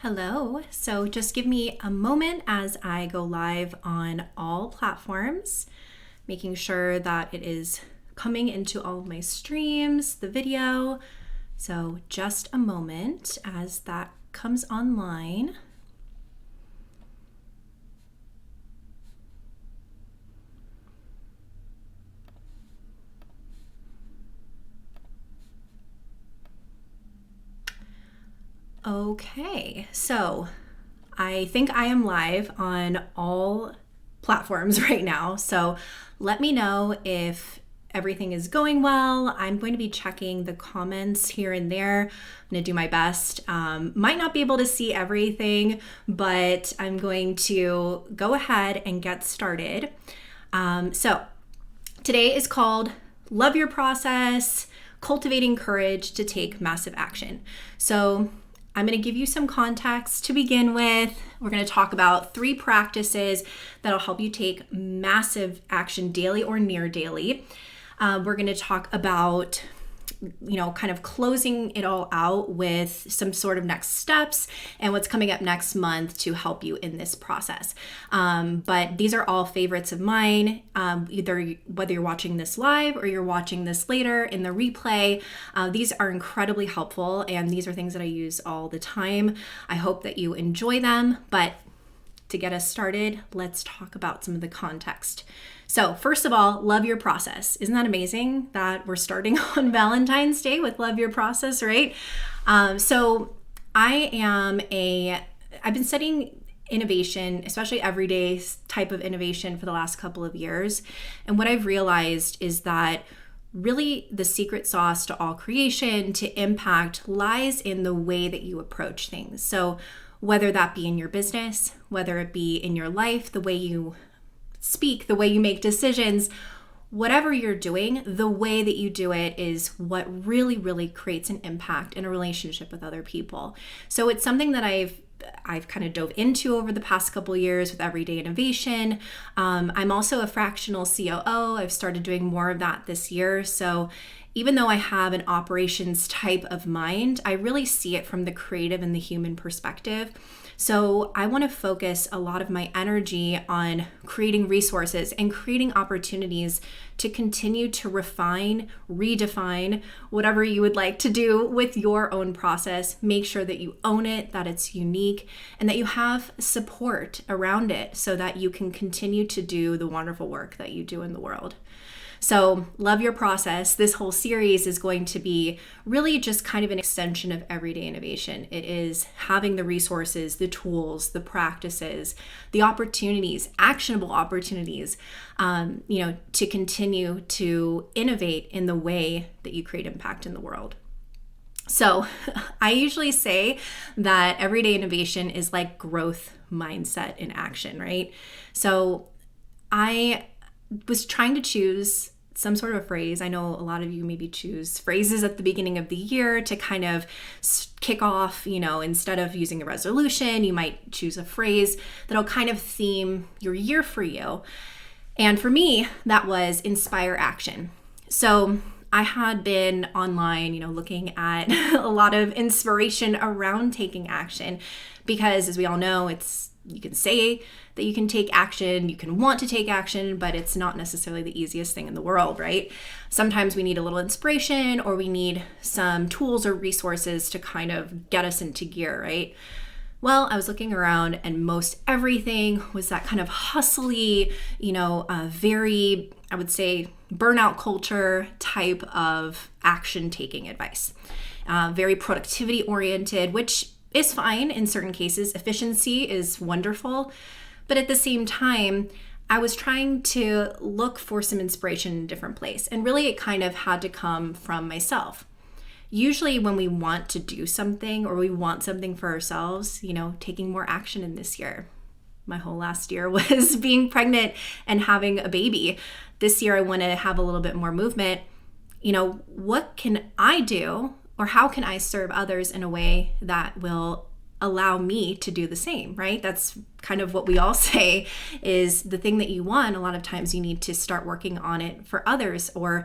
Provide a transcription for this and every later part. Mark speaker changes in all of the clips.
Speaker 1: Hello. So just give me a moment as I go live on all platforms, making sure that it is coming into all of my streams, the video. So just a moment as that comes online. Okay, so I think I am live on all platforms right now. So let me know if everything is going well. I'm going to be checking the comments here and there. I'm going to do my best. Might not be able to see everything, but I'm going to go ahead and get started. So today is called Love Your Process, Cultivating Courage to Take Massive Action. So I'm going to give you some context to begin with. We're going to talk about 3 practices that'll help you take massive action daily or near daily. We're going to talk about, kind of closing it all out with some sort of next steps and what's coming up next month to help you in this process. But these are all favorites of mine, either whether you're watching this live or you're watching this later in the replay. These are incredibly helpful, and these are things that I use all the time. I hope that you enjoy them, but to get us started, let's talk about some of the context. So first of all, love your process. Isn't that amazing that we're starting on Valentine's Day with love your process, right? So I've been studying innovation, especially everyday type of innovation, for the last couple of years. And what I've realized is that really the secret sauce to all creation, to impact, lies in the way that you approach things. So whether that be in your business, whether it be in your life, the way you speak, the way you make decisions, whatever you're doing, the way that you do it is what really, really creates an impact in a relationship with other people. So it's something that I've kind of dove into over the past couple of years with everyday innovation. I'm also a fractional COO. I've started doing more of that this year. So even though I have an operations type of mind, I really see it from the creative and the human perspective. So I want to focus a lot of my energy on creating resources and creating opportunities to continue to refine, redefine, whatever you would like to do with your own process. Make sure that you own it, that it's unique, and that you have support around it so that you can continue to do the wonderful work that you do in the world. So love your process. This whole series is going to be really just kind of an extension of everyday innovation. It is having the resources, the tools, the practices, the opportunities, actionable opportunities, to continue to innovate in the way that you create impact in the world. So I usually say that everyday innovation is like growth mindset in action, right? So I was trying to choose some sort of a phrase. I know a lot of you maybe choose phrases at the beginning of the year to kind of kick off, instead of using a resolution, you might choose a phrase that'll kind of theme your year for you. And for me, that was inspire action. So I had been online, looking at a lot of inspiration around taking action, because as we all know, you can say that you can take action, you can want to take action, but it's not necessarily the easiest thing in the world, right? Sometimes we need a little inspiration, or we need some tools or resources to kind of get us into gear, right? Well, I was looking around and most everything was that kind of hustly, very, I would say, burnout culture type of action taking advice. Very productivity oriented, which is fine in certain cases. Efficiency is wonderful. But at the same time, I was trying to look for some inspiration in a different place. And really, it kind of had to come from myself. Usually when we want to do something or we want something for ourselves, taking more action in this year. My whole last year was being pregnant and having a baby. This year, I want to have a little bit more movement. What can I do, or how can I serve others in a way that will allow me to do the same, right? That's kind of what we all say is the thing that you want. A lot of times you need to start working on it for others, or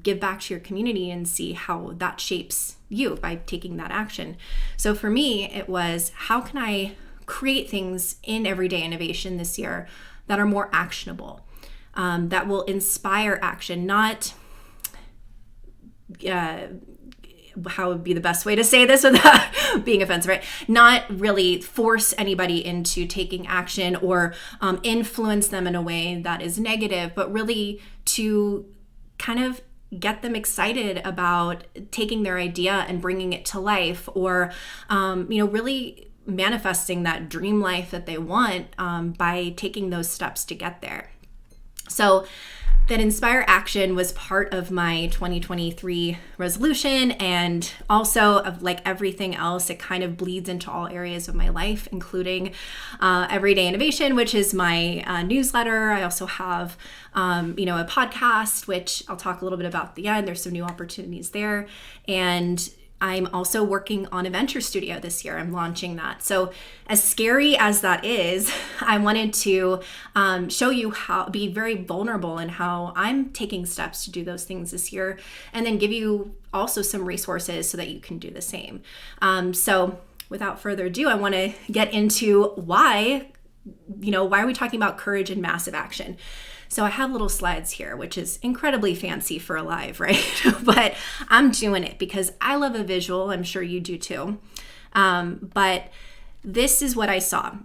Speaker 1: give back to your community and see how that shapes you by taking that action. So for me, it was, how can I create things in everyday innovation this year that are more actionable, that will inspire action, not how would be the best way to say this without being offensive, right? Not really force anybody into taking action or influence them in a way that is negative, but really to kind of get them excited about taking their idea and bringing it to life, or really manifesting that dream life that they want by taking those steps to get there. So that Inspire Action was part of my 2023 resolution, and also of like everything else, it kind of bleeds into all areas of my life, including Everyday Innovation, which is my newsletter. I also have a podcast, which I'll talk a little bit about at the end. There's some new opportunities there. And I'm also working on a venture studio this year. I'm launching that. So as scary as that is, I wanted to show you be very vulnerable in how I'm taking steps to do those things this year, and then give you also some resources so that you can do the same. So without further ado, I want to get into why are we talking about courage and massive action? So I have little slides here, which is incredibly fancy for a live, right? But I'm doing it because I love a visual. I'm sure you do too. But this is what I saw.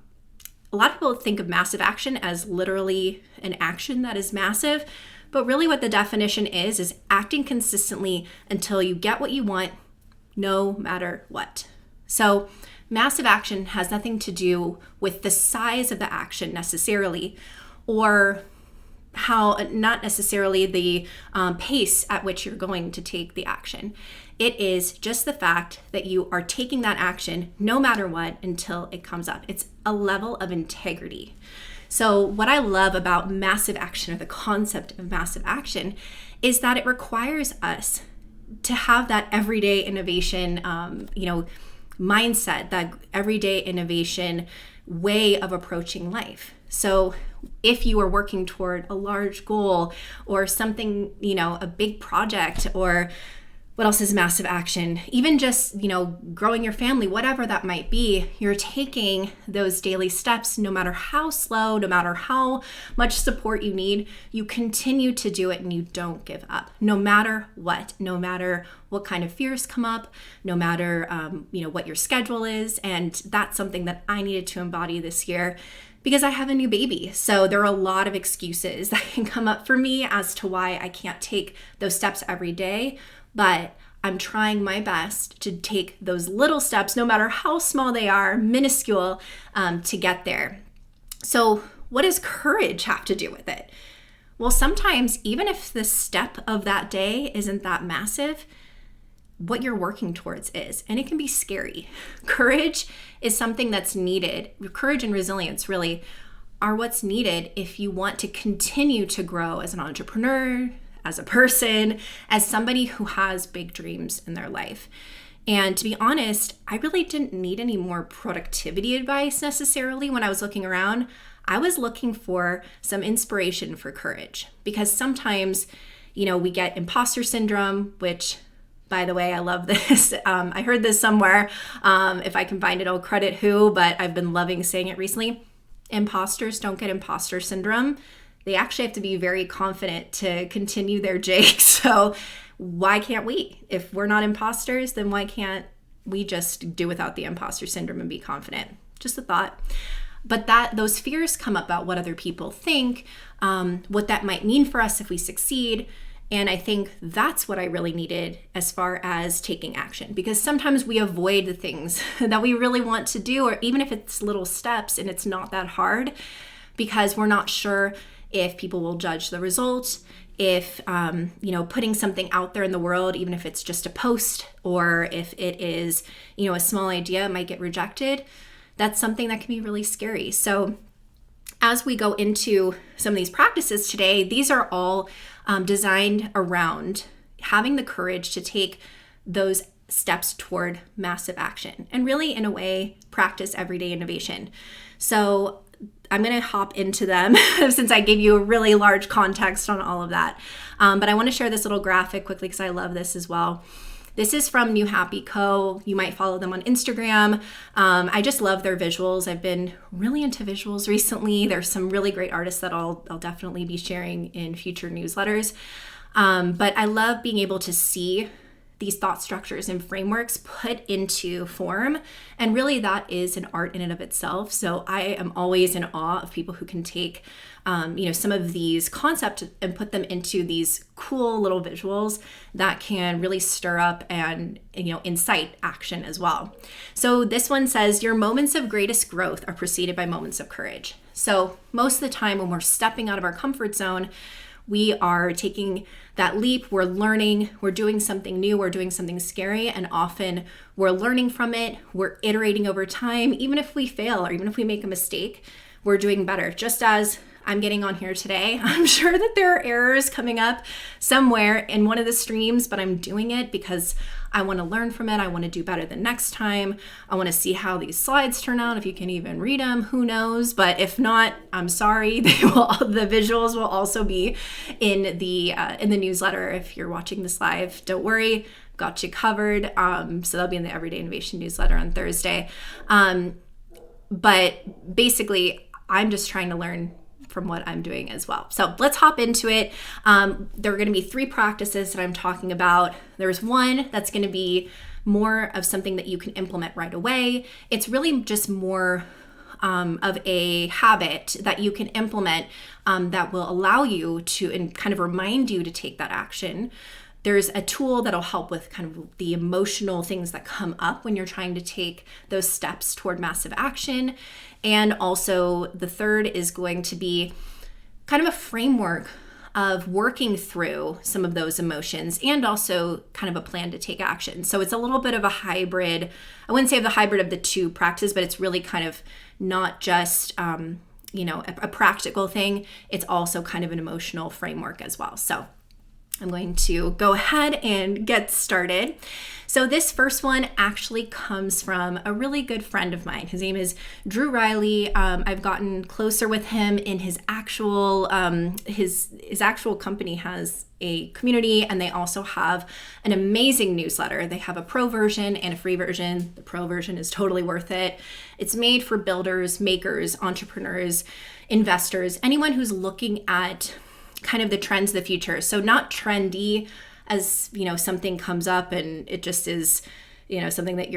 Speaker 1: A lot of people think of massive action as literally an action that is massive, but really what the definition is acting consistently until you get what you want, no matter what. So massive action has nothing to do with the size of the action necessarily, or not necessarily the pace at which you're going to take the action. It is just the fact that you are taking that action no matter what until it comes up. It's a level of integrity. So what I love about massive action, or the concept of massive action, is that it requires us to have that everyday innovation, mindset, that everyday innovation way of approaching life. So if you are working toward a large goal or something, a big project, or what else is massive action? Even just, growing your family, whatever that might be, you're taking those daily steps, no matter how slow, no matter how much support you need, you continue to do it and you don't give up, no matter what kind of fears come up, no matter, what your schedule is. And that's something that I needed to embody this year, because I have a new baby. So there are a lot of excuses that can come up for me as to why I can't take those steps every day. But I'm trying my best to take those little steps, no matter how small they are, minuscule, to get there. So what does courage have to do with it? Well, sometimes even if the step of that day isn't that massive, what you're working towards is, and it can be scary. Courage is something that's needed. Courage and resilience really are what's needed if you want to continue to grow as an entrepreneur, as a person, as somebody who has big dreams in their life. And to be honest, I really didn't need any more productivity advice necessarily when I was looking around. I was looking for some inspiration for courage, because sometimes, we get imposter syndrome, which, by the way, I love this. I heard this somewhere. If I can find it, I'll credit who, but I've been loving saying it recently. Imposters don't get imposter syndrome. They actually have to be very confident to continue their jig. So why can't we? If we're not imposters, then why can't we just do without the imposter syndrome and be confident? Just a thought. But those fears come up about what other people think, what that might mean for us if we succeed. And I think that's what I really needed as far as taking action, because sometimes we avoid the things that we really want to do, or even if it's little steps and it's not that hard, because we're not sure if people will judge the results, if, putting something out there in the world, even if it's just a post, or if it is, a small idea, it might get rejected. That's something that can be really scary. So as we go into some of these practices today, these are all designed around having the courage to take those steps toward massive action, and really, in a way, practice everyday innovation. So I'm going to hop into them since I gave you a really large context on all of that. But I want to share this little graphic quickly because I love this as well. This is from New Happy Co. You might follow them on Instagram. I just love their visuals. I've been really into visuals recently. There's some really great artists that I'll definitely be sharing in future newsletters. But I love being able to see these thought structures and frameworks put into form. And really that is an art in and of itself. So I am always in awe of people who can take, some of these concepts and put them into these cool little visuals that can really stir up and, incite action as well. So this one says, your moments of greatest growth are preceded by moments of courage. So most of the time when we're stepping out of our comfort zone, we are taking that leap, we're learning, we're doing something new, we're doing something scary, and often we're learning from it, we're iterating over time. Even if we fail or even if we make a mistake, we're doing better. Just as I'm getting on here today, I'm sure that there are errors coming up somewhere in one of the streams, but I'm doing it because I want to learn from it. I want to do better the next time. I want to see how these slides turn out, if you can even read them, who knows? But if not, I'm sorry. The visuals will also be in the newsletter. If you're watching this live, don't worry, got you covered. So they'll be in the Everyday Innovation newsletter on Thursday. But basically, I'm just trying to learn from what I'm doing as well. So let's hop into it. There are going to be 3 practices that I'm talking about. There's one that's going to be more of something that you can implement right away. It's really just more of a habit that you can implement that will allow you to and kind of remind you to take that action. There's a tool that'll help with kind of the emotional things that come up when you're trying to take those steps toward massive action. And also the third is going to be kind of a framework of working through some of those emotions and also kind of a plan to take action. So it's a little bit of a hybrid. I wouldn't say the hybrid of the 2 practices, but it's really kind of not just, a practical thing. It's also kind of an emotional framework as well. So I'm going to go ahead and get started. So this first one actually comes from a really good friend of mine. His name is Drew Riley. I've gotten closer with him in his actual his actual company has a community, and they also have an amazing newsletter. They have a pro version and a free version. The pro version is totally worth it. It's made for builders, makers, entrepreneurs, investors, anyone who's looking at kind of the trends of the future. So not trendy as, something comes up and it just is, something that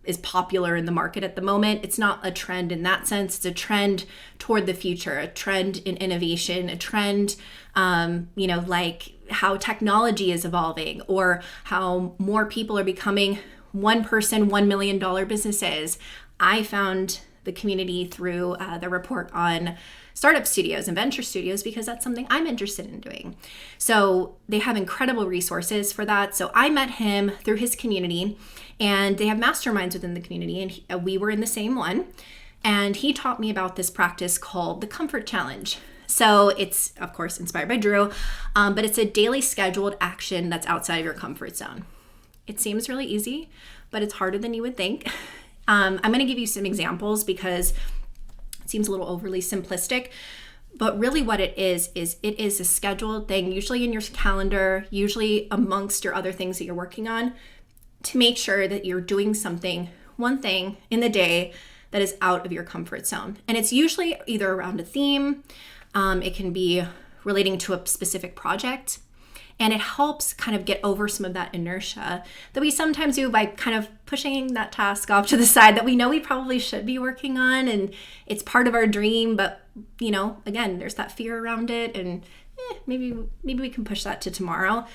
Speaker 1: is popular in the market at the moment. It's not a trend in that sense. It's a trend toward the future, a trend in innovation, a trend, like how technology is evolving or how more people are becoming one person, $1 million businesses. I found the community through the report on startup studios and venture studios because that's something I'm interested in doing. So they have incredible resources for that. So I met him through his community, and they have masterminds within the community, and we were in the same one. And he taught me about this practice called the Comfort Challenge. So it's, of course, inspired by Drew, but it's a daily scheduled action that's outside of your comfort zone. It seems really easy, but it's harder than you would think. I'm going to give you some examples because it seems a little overly simplistic, but really what it is it is a scheduled thing, usually in your calendar, usually amongst your other things that you're working on, to make sure that you're doing one thing in the day that is out of your comfort zone. And it's usually either around a theme, it can be relating to a specific project, and it helps kind of get over some of that inertia that we sometimes do by kind of pushing that task off to the side that we know we probably should be working on, and it's part of our dream, but again, there's that fear around it, and maybe we can push that to tomorrow.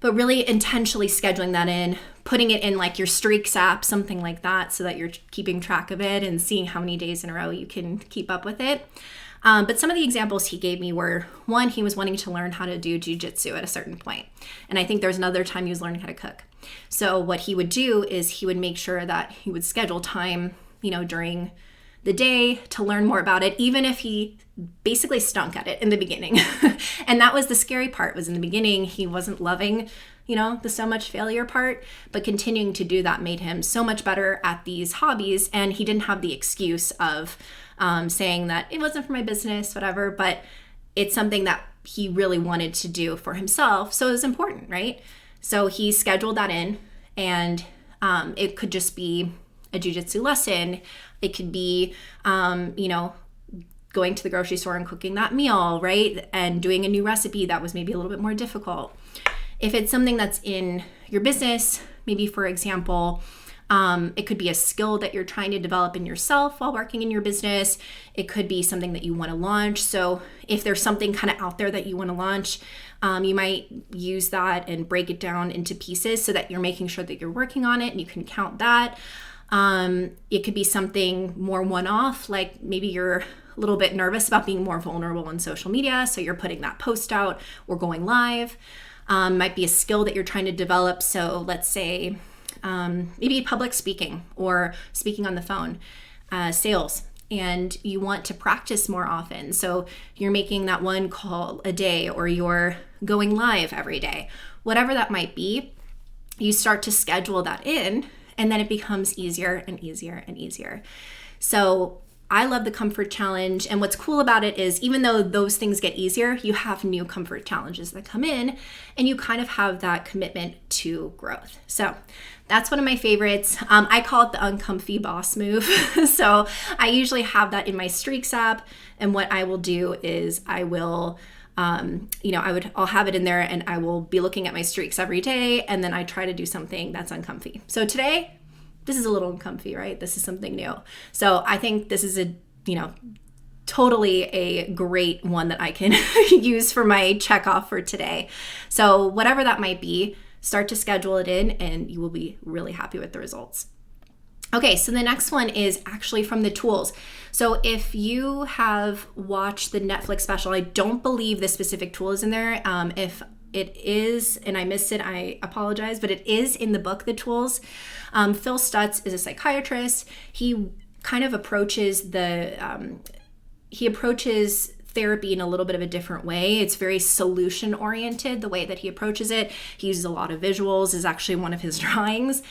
Speaker 1: But really intentionally scheduling that in, putting it in like your Streaks app, something like that, so that you're keeping track of it and seeing how many days in a row you can keep up with it. But some of the examples he gave me were, one, he was wanting to learn how to do jujitsu at a certain point. And I think there was another time he was learning how to cook. So what he would do is he would make sure that he would schedule time, during the day to learn more about it, even if he basically stunk at it in the beginning. And that was the scary part, was in the beginning, he wasn't loving, the so much failure part, but continuing to do that made him so much better at these hobbies. And he didn't have the excuse of saying that it wasn't for my business, whatever, but it's something that he really wanted to do for himself. So it was important, right? So he scheduled that in, and it could just be a jujitsu lesson. It could be, going to the grocery store and cooking that meal, right? And doing a new recipe that was maybe a little bit more difficult. If it's something that's in your business, maybe for example, it could be a skill that you're trying to develop in yourself while working in your business. It could be something that you want to launch. So if there's something kind of out there that you want to launch, you might use that and break it down into pieces so that you're making sure that you're working on it and you can count that. It could be something more one-off, like maybe you're a little bit nervous about being more vulnerable on social media, so you're putting that post out or going live. Might be a skill that you're trying to develop. So let's say maybe public speaking or speaking on the phone, sales, and you want to practice more often. So you're making that one call a day, or you're going live every day, whatever that might be. You start to schedule that in, and then it becomes easier and easier and easier. So I love the comfort challenge. And what's cool about it is, even though those things get easier, you have new comfort challenges that come in, and you kind of have that commitment to growth. So that's one of my favorites. I call it the uncomfy boss move. So I usually have that in my Streaks app. And what I will do is I will, I'll have it in there, and I will be looking at my streaks every day. And then I try to do something that's uncomfy. So today, this is a little uncomfy, right? This is something new. So I think this is totally a great one that I can use for my checkoff for today. So whatever that might be, start to schedule it in, and you will be really happy with the results. Okay, so the next one is actually from the tools. So if you have watched the Netflix special, I don't believe this specific tool is in there. If it is, and I missed it, I apologize, but it is in the book, The Tools. Phil Stutz is a psychiatrist. He kind of approaches therapy in a little bit of a different way. It's very solution oriented, the way that he approaches it. He uses a lot of visuals, is actually one of his drawings.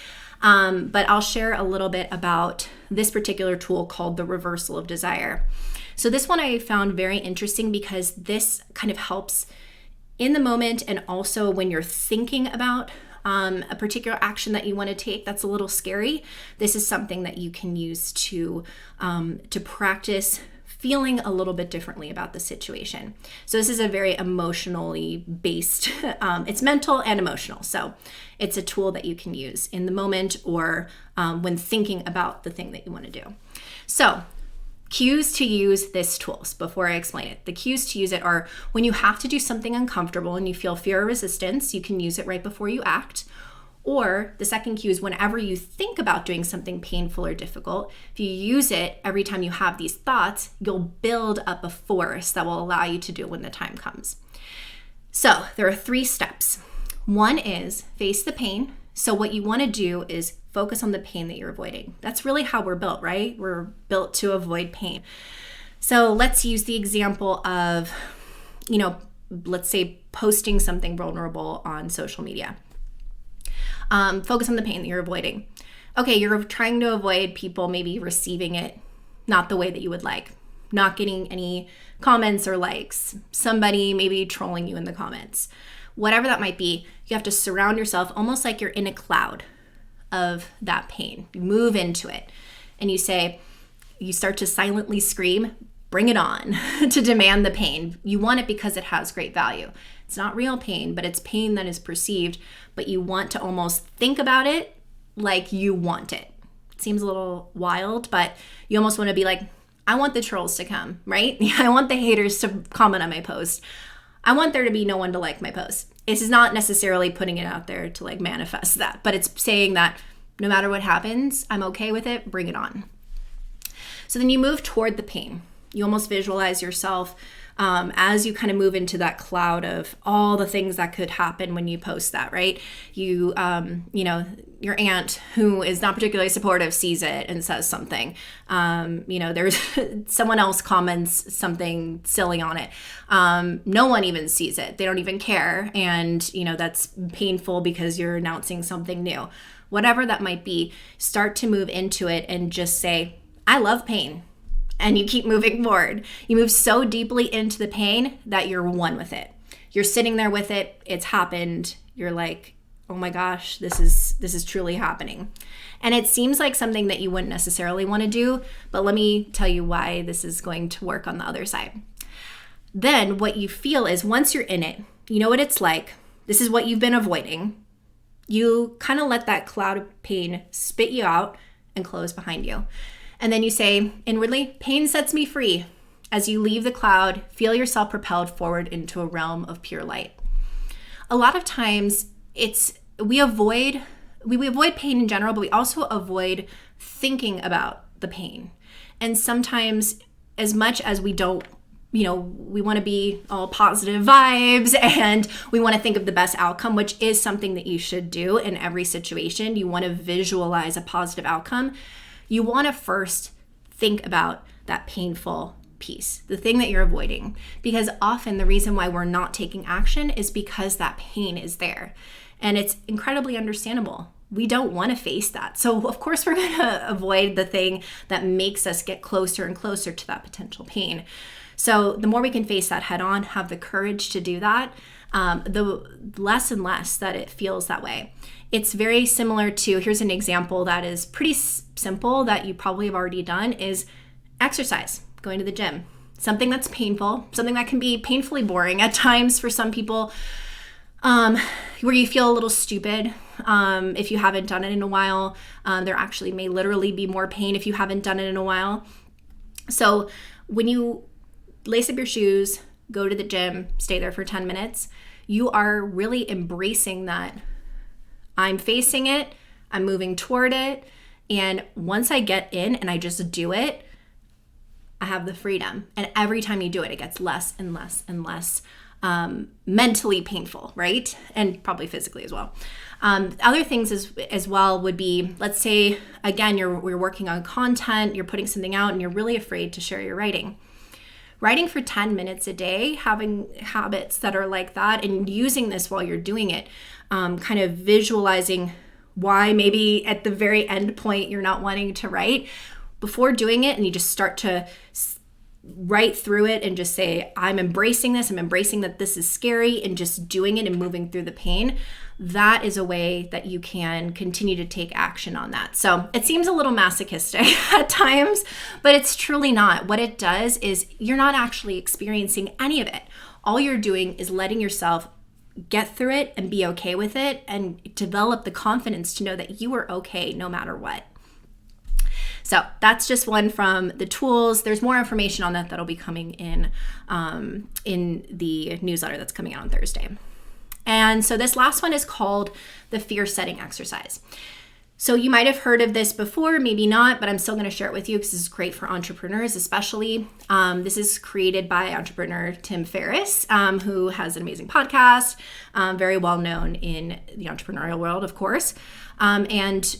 Speaker 1: But I'll share a little bit about this particular tool called the reversal of desire. So this one I found very interesting because this kind of helps in the moment, and also when you're thinking about a particular action that you want to take that's a little scary. This is something that you can use to practice feeling a little bit differently about the situation. So this is a very emotionally based, it's mental and emotional. So it's a tool that you can use in the moment, or when thinking about the thing that you want to do. So cues to use this tools before I explain it. The cues to use it are when you have to do something uncomfortable and you feel fear or resistance, you can use it right before you act. Or the second cue is whenever you think about doing something painful or difficult, if you use it every time you have these thoughts, you'll build up a force that will allow you to do it when the time comes. So there are 3 steps. One is face the pain. So what you want to do is focus on the pain that you're avoiding. That's really how we're built, right? We're built to avoid pain. So let's use the example of, let's say posting something vulnerable on social media. Focus on the pain that you're avoiding. Okay, you're trying to avoid people maybe receiving it not the way that you would like, not getting any comments or likes, somebody maybe trolling you in the comments. Whatever that might be, you have to surround yourself almost like you're in a cloud of that pain. You move into it, and you start to silently scream, bring it on, to demand the pain. You want it because it has great value. It's not real pain, but it's pain that is perceived, but you want to almost think about it like you want it. It seems a little wild, but you almost want to be like, I want the trolls to come, right? I want the haters to comment on my post. I want there to be no one to like my post. This is not necessarily putting it out there to like manifest that, but it's saying that no matter what happens, I'm okay with it, bring it on. So then you move toward the pain. You almost visualize yourself as you kind of move into that cloud of all the things that could happen when you post that, right? You know, your aunt who is not particularly supportive sees it and says something. You know, there's someone else comments something silly on it. No one even sees it. They don't even care. And, you know, that's painful because you're announcing something new. Whatever that might be, start to move into it and just say, I love pain. And you keep moving forward. You move so deeply into the pain that you're one with it. You're sitting there with it. It's happened. You're like, oh my gosh, this is truly happening. And it seems like something that you wouldn't necessarily want to do, but let me tell you why this is going to work on the other side. Then what you feel is once you're in it, you know what it's like. This is what you've been avoiding. You kind of let that cloud of pain spit you out and close behind you. And then you say, inwardly, pain sets me free. As you leave the cloud, feel yourself propelled forward into a realm of pure light. A lot of times we avoid pain in general, but we also avoid thinking about the pain. And sometimes as much as we don't, you know, we want to be all positive vibes and we want to think of the best outcome, which is something that you should do in every situation. You want to visualize a positive outcome. You want to first think about that painful piece, the thing that you're avoiding, because often the reason why we're not taking action is because that pain is there. And it's incredibly understandable. We don't want to face that. So of course we're going to avoid the thing that makes us get closer and closer to that potential pain. So the more we can face that head on, have the courage to do that, the less and less that it feels that way. It's very similar to, here's an example that is pretty simple that you probably have already done, is exercise, going to the gym. Something that's painful, something that can be painfully boring at times for some people, where you feel a little stupid if you haven't done it in a while. There actually may literally be more pain if you haven't done it in a while. So when you lace up your shoes, go to the gym, stay there for 10 minutes, you are really embracing that I'm facing it, I'm moving toward it, and once I get in and I just do it, I have the freedom. And every time you do it, it gets less and less and less mentally painful, right? And probably physically as well. Other things as well would be, let's say, again, you're working on content, you're putting something out, and you're really afraid to share your writing. Writing for 10 minutes a day, having habits that are like that, and using this while you're doing it, kind of visualizing why maybe at the very end point you're not wanting to write before doing it, and you just start to write through it and just say, I'm embracing this, I'm embracing that this is scary, and just doing it and moving through the pain. That is a way that you can continue to take action on that. So it seems a little masochistic at times, but it's truly not. What it does is you're not actually experiencing any of it. All you're doing is letting yourself get through it and be okay with it and develop the confidence to know that you are okay no matter what. So that's just one from the tools. There's more information on that that'll be coming in the newsletter that's coming out on Thursday. And so this last one is called the fear setting exercise. So you might have heard of this before, maybe not, but I'm still going to share it with you because this is great for entrepreneurs especially. This is created by entrepreneur Tim Ferriss, who has an amazing podcast, very well known in the entrepreneurial world, of course. And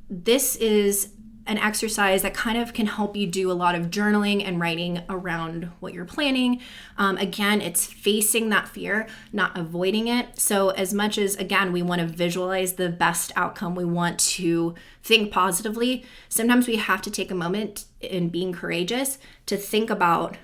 Speaker 1: this is an exercise that kind of can help you do a lot of journaling and writing around what you're planning. Again, it's facing that fear, not avoiding it. So as much as, again, we want to visualize the best outcome, we want to think positively, sometimes we have to take a moment in being courageous to think about,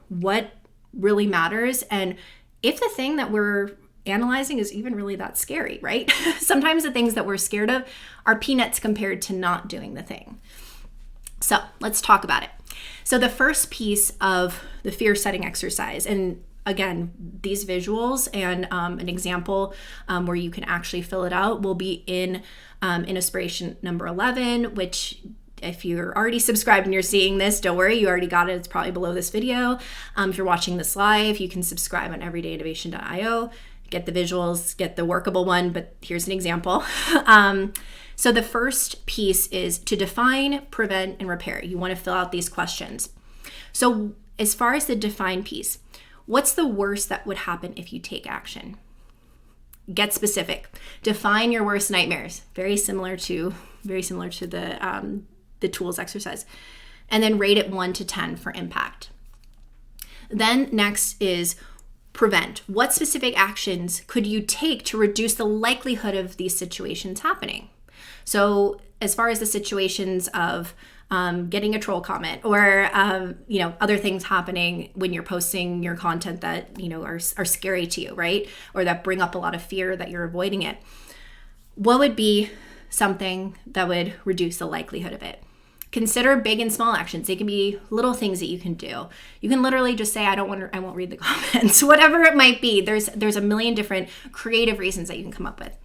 Speaker 1: what really matters. And if the thing that we're analyzing is even really that scary, right? Sometimes the things that we're scared of are peanuts compared to not doing the thing. So let's talk about it. So the first piece of the fear setting exercise, and again, these visuals and an example where you can actually fill it out will be in inspiration number 11, which if you're already subscribed and you're seeing this, don't worry, you already got it. It's probably below this video. If you're watching this live, you can subscribe on everydayinnovation.io. Get the visuals, get the workable one, but here's an example. So the first piece is to define, prevent, and repair. You want to fill out these questions. So as far as the define piece, What's the worst that would happen if you take action? Get specific. Define your worst nightmares. Very similar to the tools exercise. And then rate it 1 to 10 for impact. Then next is prevent. What specific actions could you take to reduce the likelihood of these situations happening? So as far as the situations of getting a troll comment or other things happening when you're posting your content that are scary to you, right? Or that bring up a lot of fear that you're avoiding it. What would be something that would reduce the likelihood of it? Consider big and small actions. They can be little things that you can do. You can literally just say, I won't read the comments, whatever it might be. There's a million different creative reasons that you can come up with.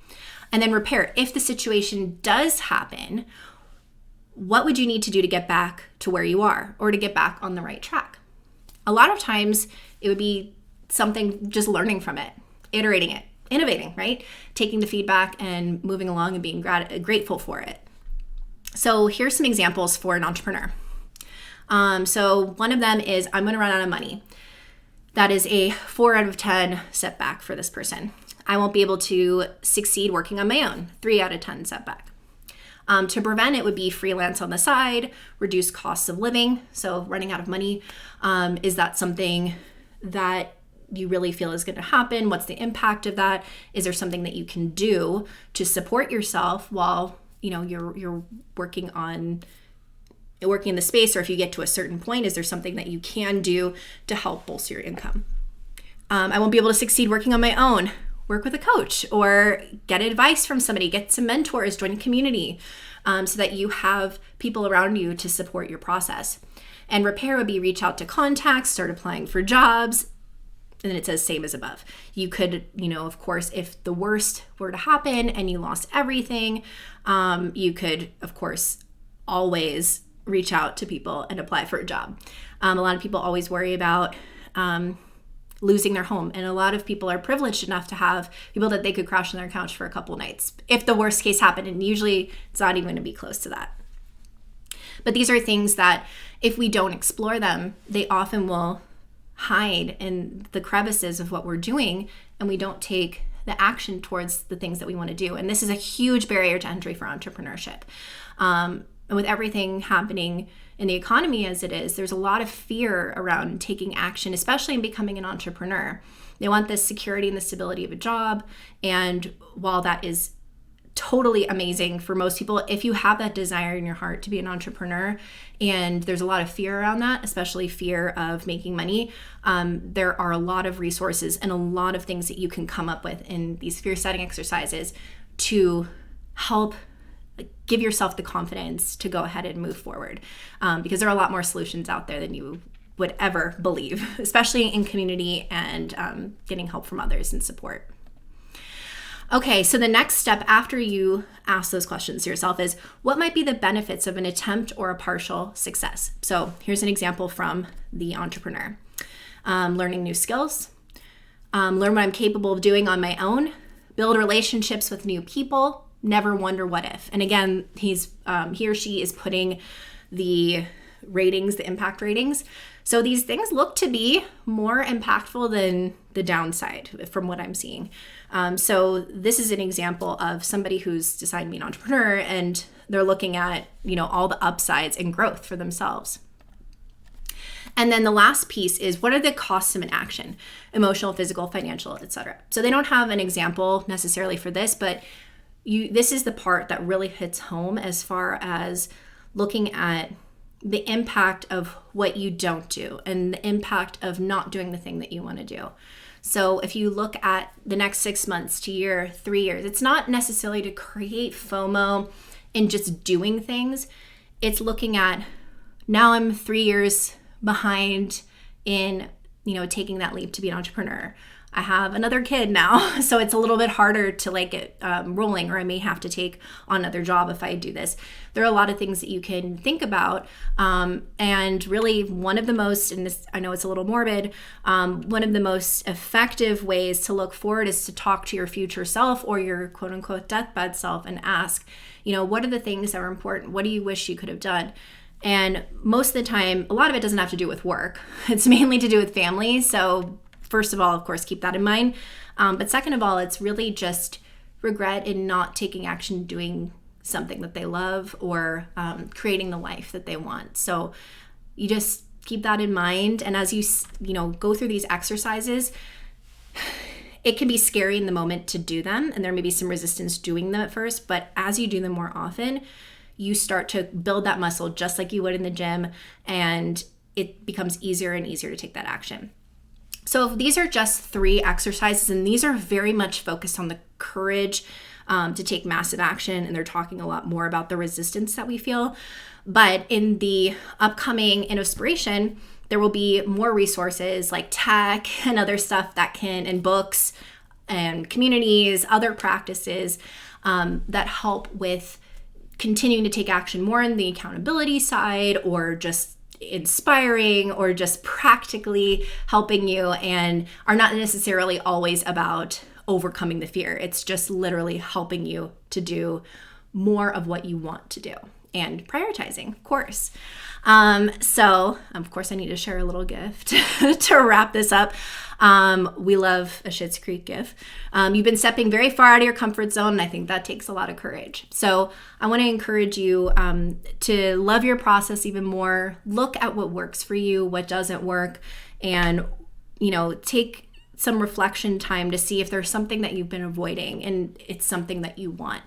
Speaker 1: And then repair. If the situation does happen, what would you need to do to get back to where you are or to get back on the right track? A lot of times it would be something just learning from it, iterating it, innovating, right? Taking the feedback and moving along and being grateful for it. So here's some examples for an entrepreneur. So one of them is, I'm going to run out of money. That is a 4 out of 10 setback for this person. I won't be able to succeed working on my own. 3 out of 10 setback. To prevent it would be freelance on the side, reduce costs of living. So running out of money, is that something that you really feel is going to happen? What's the impact of that? Is there something that you can do to support yourself while you're working in the space? Or if you get to a certain point, is there something that you can do to help bolster your income? I won't be able to succeed working on my own. Work with a coach or get advice from somebody, get some mentors, join a community, so that you have people around you to support your process. And repair would be reach out to contacts, start applying for jobs, and then it says same as above. You could, of course, if the worst were to happen and you lost everything, you could, of course, always reach out to people and apply for a job. A lot of people always worry about losing their home. And a lot of people are privileged enough to have people that they could crash on their couch for a couple of nights if the worst case happened. And usually it's not even going to be close to that. But these are things that if we don't explore them, they often will hide in the crevices of what we're doing, and we don't take the action towards the things that we want to do. And this is a huge barrier to entry for entrepreneurship. And with everything happening in the economy as it is, there's a lot of fear around taking action, especially in becoming an entrepreneur. They want the security and the stability of a job. And while that is totally amazing for most people, if you have that desire in your heart to be an entrepreneur, and there's a lot of fear around that, especially fear of making money, there are a lot of resources and a lot of things that you can come up with in these fear setting exercises to help give yourself the confidence to go ahead and move forward, because there are a lot more solutions out there than you would ever believe, especially in community and getting help from others and support. Okay, so the next step after you ask those questions to yourself is, what might be the benefits of an attempt or a partial success? So here's an example from the entrepreneur. Learning new skills, learn what I'm capable of doing on my own, build relationships with new people, never wonder what if. And again, he or she is putting the ratings, the impact ratings. So these things look to be more impactful than the downside from what I'm seeing. So this is an example of somebody who's decided to be an entrepreneur, and they're looking at, all the upsides and growth for themselves. And then the last piece is, what are the costs of an action? Emotional, physical, financial, etc. So they don't have an example necessarily for this, but this is the part that really hits home as far as looking at the impact of what you don't do and the impact of not doing the thing that you want to do. So if you look at the next 6 months to year, 3 years, it's not necessarily to create FOMO in just doing things. It's looking at, now I'm 3 years behind in, taking that leap to be an entrepreneur. I have another kid now, so it's a little bit harder to get rolling, or I may have to take on another job if I do this. There are a lot of things that you can think about, and really one of the most, and this, I know it's a little morbid, one of the most effective ways to look forward is to talk to your future self or your quote unquote deathbed self and ask, what are the things that are important? What do you wish you could have done? And most of the time, a lot of it doesn't have to do with work. It's mainly to do with family. So first of all, of course, keep that in mind. But second of all, it's really just regret in not taking action, doing something that they love, or creating the life that they want. So you just keep that in mind. And as you go through these exercises, it can be scary in the moment to do them, and there may be some resistance doing them at first, but as you do them more often, you start to build that muscle just like you would in the gym, and it becomes easier and easier to take that action. So these are just 3 exercises, and these are very much focused on the courage to take massive action, and they're talking a lot more about the resistance that we feel. But in the upcoming Inspiration, there will be more resources like tech and other stuff and books and communities, other practices that help with continuing to take action more on the accountability side, or just inspiring, or just practically helping you, and are not necessarily always about overcoming the fear. It's just literally helping you to do more of what you want to do, and prioritizing, of course. So of course I need to share a little gift to wrap this up. We love a Schitt's Creek gift. You've been stepping very far out of your comfort zone, and I think that takes a lot of courage. So I want to encourage you to love your process even more. Look at what works for you, what doesn't work, and take some reflection time to see if there's something that you've been avoiding and it's something that you want,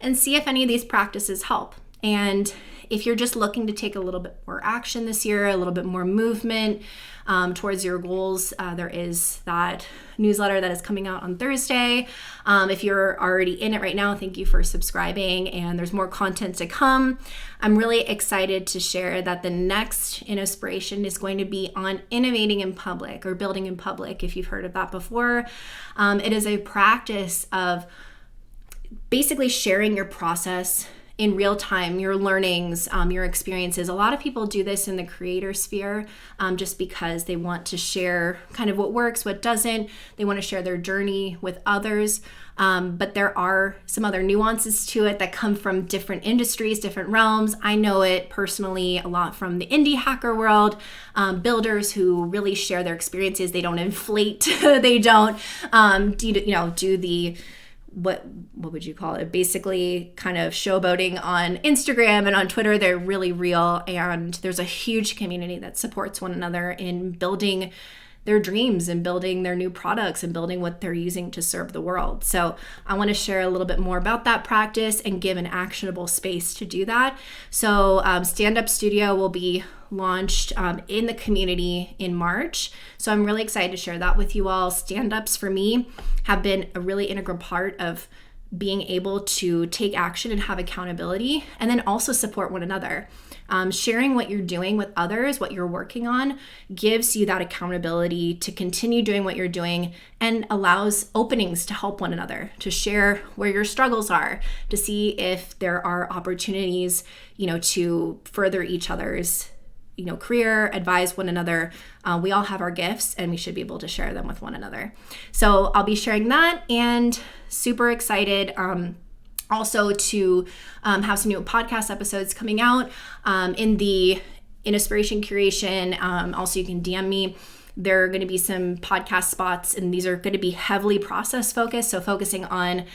Speaker 1: and see if any of these practices help. And if you're just looking to take a little bit more action this year, a little bit more movement towards your goals, there is that newsletter that is coming out on Thursday. If you're already in it right now, thank you for subscribing, and there's more content to come. I'm really excited to share that the next Inspiration is going to be on innovating in public, or building in public, if you've heard of that before. It is a practice of basically sharing your process in real time, your learnings, your experiences. A lot of people do this in the creator sphere just because they want to share kind of what works, what doesn't. They want to share their journey with others. But there are some other nuances to it that come from different industries, different realms. I know it personally a lot from the indie hacker world, builders who really share their experiences. They don't inflate. They don't do the what would you call it? Basically kind of showboating on Instagram and on Twitter. They're really real, and there's a huge community that supports one another in building their dreams and building their new products and building what they're using to serve the world. So I want to share a little bit more about that practice and give an actionable space to do that. So Stand Up Studio will be launched in the community in March. So I'm really excited to share that with you all. Stand-ups for me have been a really integral part of being able to take action and have accountability, and then also support one another. Sharing what you're doing with others, what you're working on, gives you that accountability to continue doing what you're doing, and allows openings to help one another, to share where your struggles are, to see if there are opportunities, to further each other's career, advise one another. We all have our gifts, and we should be able to share them with one another. So I'll be sharing that, and super excited also to have some new podcast episodes coming out in the Inspiration Curation. Also, you can DM me. There are going to be some podcast spots, and these are going to be heavily process focused. So focusing on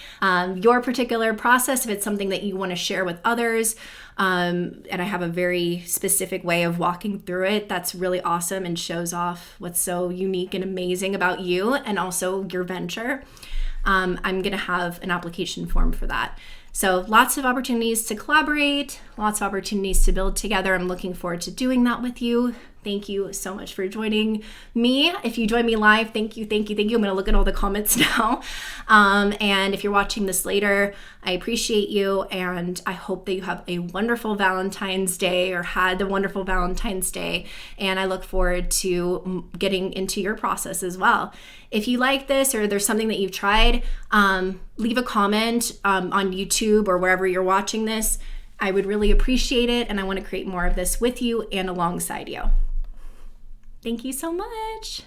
Speaker 1: your particular process, if it's something that you want to share with others. And I have a very specific way of walking through it that's really awesome and shows off what's so unique and amazing about you and also your venture. I'm going to have an application form for that. So lots of opportunities to collaborate, lots of opportunities to build together. I'm looking forward to doing that with you. Thank you so much for joining me. If you join me live, thank you. I'm going to look at all the comments now. And if you're watching this later, I appreciate you. And I hope that you have a wonderful Valentine's Day, or had the wonderful Valentine's Day. And I look forward to getting into your process as well. If you like this, or there's something that you've tried, leave a comment on YouTube or wherever you're watching this. I would really appreciate it. And I want to create more of this with you and alongside you. Thank you so much.